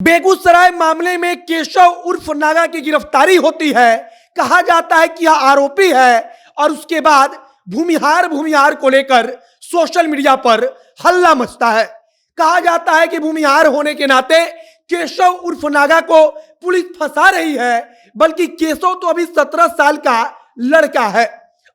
बेगूसराय मामले में केशव उर्फ नागा की गिरफ्तारी होती है। कहा जाता है कि यह आरोपी है और उसके बाद भूमिहार को लेकर सोशल मीडिया पर हल्ला मचता है। कहा जाता है कि भूमिहार होने के नाते केशव उर्फ नागा को पुलिस फंसा रही है, बल्कि केशव तो अभी 17 साल का लड़का है।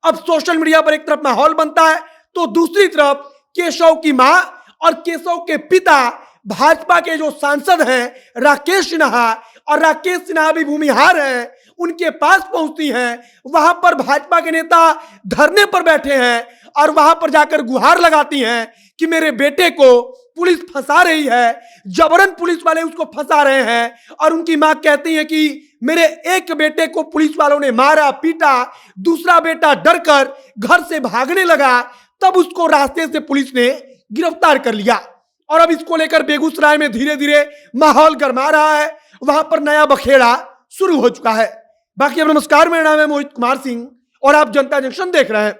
अब सोशल मीडिया पर एक तरफ माहौल बनता है तो दूसरी तरफ केशव की मां और केशव के पिता भाजपा के जो सांसद हैं राकेश सिन्हा, और राकेश सिन्हा भी भूमिहार हैं, उनके पास पहुंचती हैं। वहां पर भाजपा के नेता धरने पर बैठे हैं और वहां पर जाकर गुहार लगाती हैं कि मेरे बेटे को पुलिस फंसा रही है, जबरन पुलिस वाले उसको फंसा रहे हैं। और उनकी मां कहती है कि मेरे एक बेटे को पुलिस वालों ने मारा पीटा, दूसरा बेटा डरकर घर से भागने लगा, तब उसको रास्ते से पुलिस ने गिरफ्तार कर लिया। और अब इसको लेकर बेगूसराय में धीरे धीरे माहौल गर्मा रहा है, वहां पर नया बखेड़ा शुरू हो चुका है। बाकी अब नमस्कार, मेरा नाम है मोहित कुमार सिंह और आप जनता जंक्शन देख रहे हैं।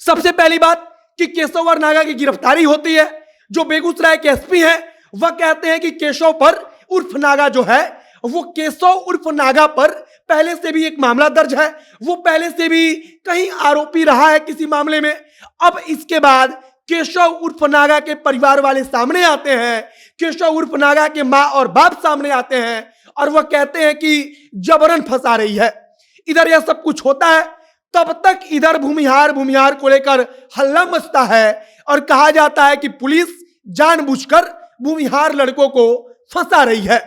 सबसे पहली बात कि केशव और नागा की गिरफ्तारी होती है। जो बेगूसराय के एसपी हैं वह कहते हैं कि केशव पर उर्फ नागा जो है, वो केशव उर्फ नागा पर पहले से भी एक मामला दर्ज है, वो पहले से भी कहीं आरोपी रहा है किसी मामले में। अब इसके बाद केशव उर्फ नागा के परिवार वाले सामने आते हैं, केशव उर्फ नागा के मां और बाप सामने आते हैं और वह कहते हैं कि जबरन फंसा रही है। इधर यह सब कुछ होता है, तब तक इधर भूमिहार को लेकर हल्ला मचता है और कहा जाता है कि पुलिस जानबूझकर भूमिहार लड़कों को फंसा रही है।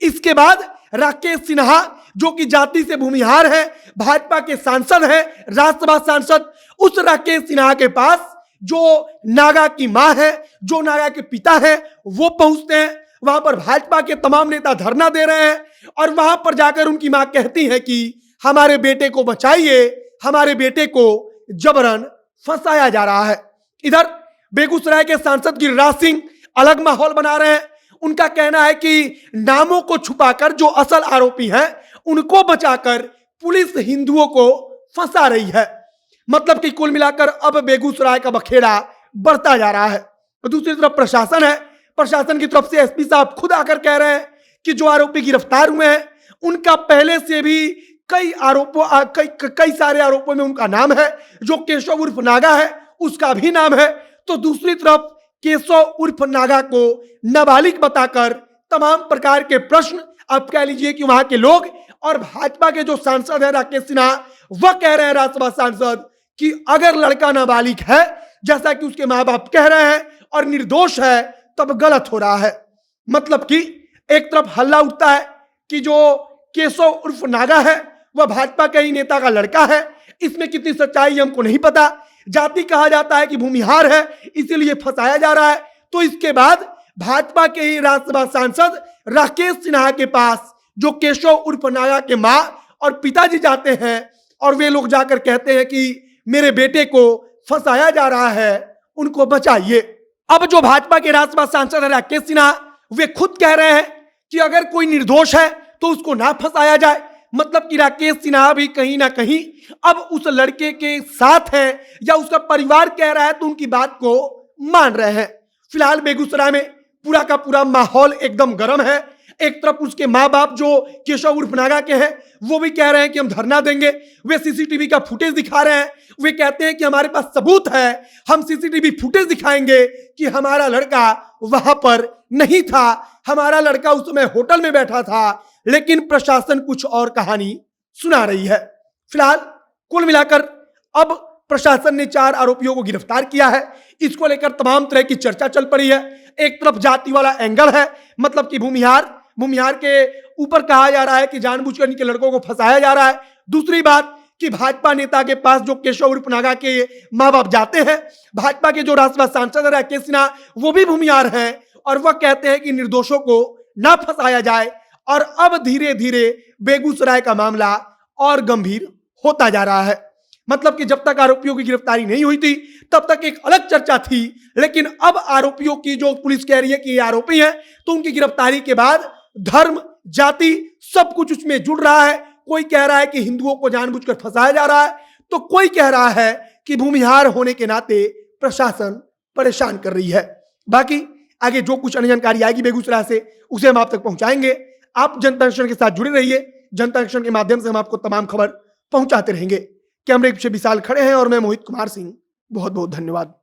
इसके बाद राकेश सिन्हा, जो कि जाति से भूमिहार है, भाजपा के सांसद हैं, राज्यसभा सांसद, उस राकेश सिन्हा के पास जो नागा की मां है, जो नागा के पिता है, वो पहुंचते हैं। वहां पर भाजपा के तमाम नेता धरना दे रहे हैं और वहां पर जाकर उनकी मां कहती है कि हमारे बेटे को बचाइए, हमारे बेटे को जबरन फंसाया जा रहा है। इधर बेगूसराय के सांसद गिरिराज सिंह अलग माहौल बना रहे हैं। उनका कहना है कि नामों को छुपाकर जो असल आरोपी हैं उनको बचाकर पुलिस हिंदुओं को फंसा रही है। मतलब कि कुल मिलाकर अब बेगूसराय का बखेड़ा बढ़ता जा रहा है। तो दूसरी तरफ प्रशासन है, प्रशासन की तरफ से एसपी साहब खुद आकर कह रहे हैं कि जो आरोपी गिरफ्तार हुए हैं उनका पहले से भी कई सारे आरोपों में उनका नाम है। जो केशव उर्फ नागा है उसका भी नाम है। तो दूसरी तरफ केशव उर्फ नागा को नाबालिग बताकर तमाम प्रकार के प्रश्न, आप कह लीजिए कि वहां के लोग और भाजपा के जो सांसद है राकेश सिन्हा, वह कह रहे हैं, राज्यसभा सांसद, कि अगर लड़का नाबालिग है जैसा कि उसके माँ बाप कह रहे हैं और निर्दोष है तब गलत हो रहा है। मतलब कि एक तरफ हल्ला उठता है कि जो केशव उर्फ नागा है वह भाजपा के ही नेता का लड़का है। इसमें कितनी सच्चाई हमको नहीं पता। जाति कहा जाता है कि भूमिहार है, इसीलिए फंसाया जा रहा है। तो इसके बाद भाजपा के ही राज्यसभा सांसद राकेश सिन्हा के पास जो केशव उर्फ नागा के मां और पिताजी जाते हैं और वे लोग जाकर कहते हैं कि मेरे बेटे को फंसाया जा रहा है, उनको बचाइए। अब जो भाजपा के राज्यसभा सांसद है राकेश सिन्हा, वे खुद कह रहे हैं कि अगर कोई निर्दोष है तो उसको ना फंसाया जाए। मतलब कि राकेश सिन्हा भी कहीं ना कहीं अब उस लड़के के साथ है या उसका परिवार कह रहा है तो उनकी बात को मान रहे हैं। फिलहाल बेगूसराय में पूरा का पूरा माहौल एकदम गर्म है। एक तरफ उसके माँ बाप जो केशव उर्फ नागा के हैं वो भी कह रहे हैं कि हम धरना देंगे। वे सीसीटीवी का फुटेज दिखा रहे हैं। वे कहते हैं कि हमारे पास सबूत है, हम सीसीटीवी फुटेज दिखाएंगे कि हमारा लड़का वहां पर नहीं था, हमारा लड़का उस समय होटल में बैठा था। लेकिन प्रशासन कुछ और कहानी सुना रही है। फिलहाल कुल मिलाकर अब प्रशासन ने 4 आरोपियों को गिरफ्तार किया है। इसको लेकर तमाम तरह की चर्चा चल पड़ी है। एक तरफ जाति वाला एंगल है, मतलब कि भूमिहार के ऊपर कहा जा रहा है कि जानबूझकर इनके लड़कों को फंसाया जा रहा है। दूसरी बात कि भाजपा नेता के पास जो केशव उर्फ नागा के माँ बाप जाते हैं, भाजपा के जो राज्यसभा सांसद है राकेश सिन्हा, वो भी भूमिहार हैं और वह कहते हैं कि निर्दोषों को ना फंसाया जाए। और अब धीरे धीरे बेगूसराय का मामला और गंभीर होता जा रहा है। मतलब कि जब तक आरोपियों की गिरफ्तारी नहीं हुई थी तब तक एक अलग चर्चा थी, लेकिन अब आरोपियों की जो पुलिस कह रही है कि ये आरोपी हैं, तो उनकी गिरफ्तारी के बाद धर्म, जाति सब कुछ उसमें जुड़ रहा है। कोई कह रहा है कि हिंदुओं को जानबूझकर फंसाया जा रहा है, तो कोई कह रहा है कि भूमिहार होने के नाते प्रशासन परेशान कर रही है। बाकी आगे जो कुछ अन्य जानकारी आएगी बेगूसराय से उसे हम आप तक पहुंचाएंगे। आप जनता एक्शन के साथ जुड़े रहिए। जनता एक्शन के माध्यम से हम आपको तमाम खबर पहुंचाते रहेंगे। कैमरे के पीछे विशाल खड़े हैं और मैं मोहित कुमार सिंह। बहुत बहुत धन्यवाद।